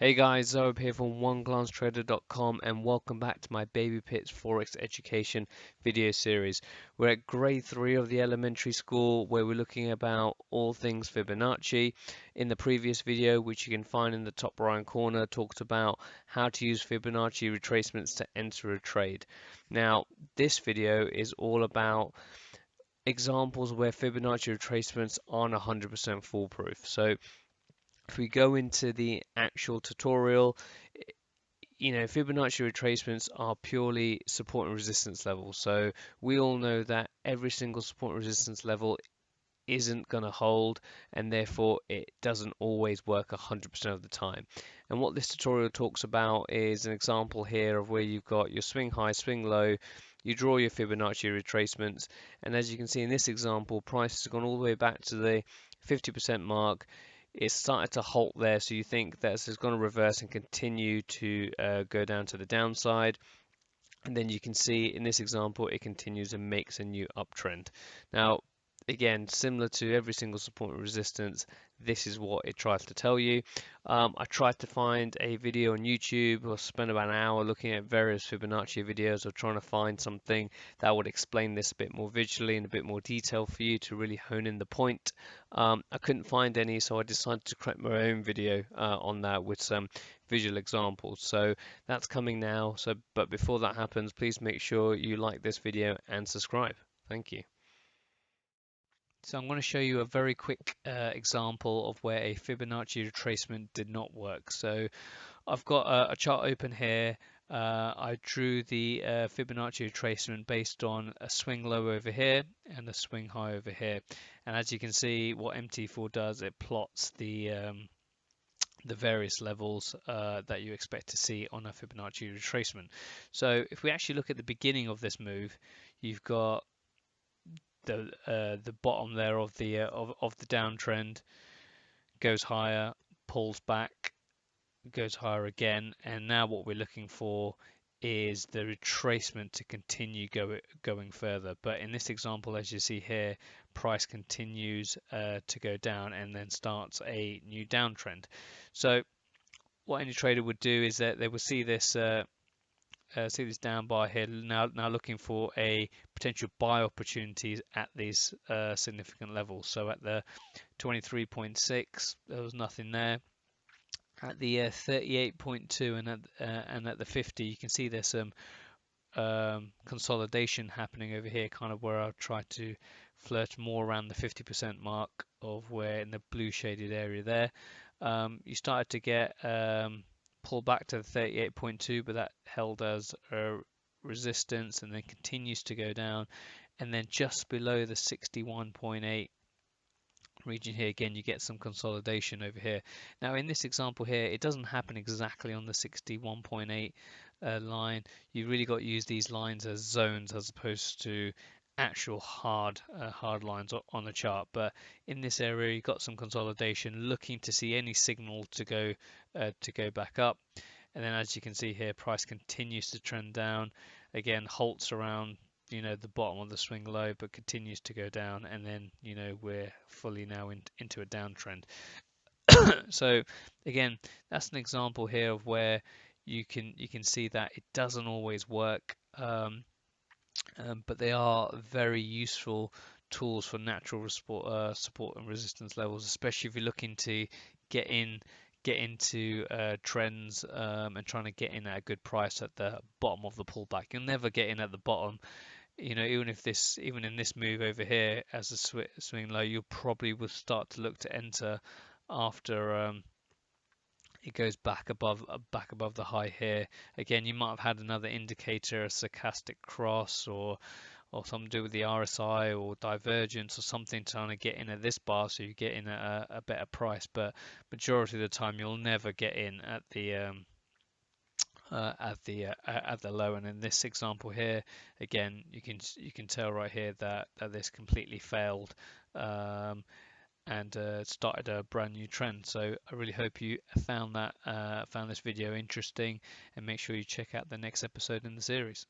Hey guys, Zoe here from OneGlanceTrader.com and welcome back to my Babypips Forex Education video series. We're at grade 3 of the elementary school where we're looking about all things Fibonacci. In the previous video, which you can find in the top right corner, talked about how to use Fibonacci retracements to enter a trade. Now, this video is all about examples where Fibonacci retracements aren't 100% foolproof. So if we go into the actual tutorial, Fibonacci retracements are purely support and resistance levels. So we all know that every single support and resistance level isn't going to hold, and therefore it doesn't always work 100% of the time. And what this tutorial talks about is an example here of where you've got your swing high, swing low, you draw your Fibonacci retracements, and as you can see in this example, price has gone all the way back to the 50% mark. It's started to halt there, so you think that it's going to reverse and continue to go down to the downside. And then you can see in this example, it continues and makes a new uptrend. Now, again, similar to every single support and resistance, this is what it tries to tell you. I tried to find a video on YouTube, or spent about an hour looking at various Fibonacci videos, or trying to find something that would explain this a bit more visually in a bit more detail for you to really hone in the point. I couldn't find any, so I decided to create my own video on that with some visual examples. So that's coming now. But before that happens, please make sure you like this video and subscribe. Thank you. So I'm going to show you a very quick example of where a Fibonacci retracement did not work. So I've got a chart open here. I drew the Fibonacci retracement based on a swing low over here and a swing high over here. And as you can see, what MT4 does, it plots the various levels that you expect to see on a Fibonacci retracement. So if we actually look at the beginning of this move, you've got the bottom there of the downtrend, goes higher, pulls back, goes higher again, and now what we're looking for is the retracement to continue going further. But in this example, as you see here, price continues to go down and then starts a new downtrend. So what any trader would do is that they will see this down bar here, now looking for a potential buy opportunities at these significant levels. So at the 23.6, there was nothing there. At the 38.2 and at the 50, you can see there's some consolidation happening over here, kind of where I'll try to flirt more around the 50% mark of where in the blue shaded area there. You started to get pull back to the 38.2, but that held as a resistance and then continues to go down, and then just below the 61.8 region here again you get some consolidation over here. Now in this example here, it doesn't happen exactly on the 61.8 line. You really got to use these lines as zones as opposed to actual hard lines on the chart. But in this area, you got some consolidation, looking to see any signal to go back up. And then as you can see here, price continues to trend down, again halts around the bottom of the swing low, but continues to go down, and then we're fully now into a downtrend. So again, that's an example here of where you can see that it doesn't always work, but they are very useful tools for natural support and resistance levels, especially if you're looking to get into trends and trying to get in at a good price at the bottom of the pullback. You'll never get in at the bottom. Even in this move over here as a swing low, you probably will start to look to enter after it goes back above the high here. Again, you might have had another indicator, a stochastic cross, or something to do with the RSI or divergence or something, trying to get in at this bar so you get in at a better price. But majority of the time, you'll never get in at the low. And in this example here, again, you can tell right here that this completely failed and started a brand new trend. So I really hope you found this video interesting, and make sure you check out the next episode in the series.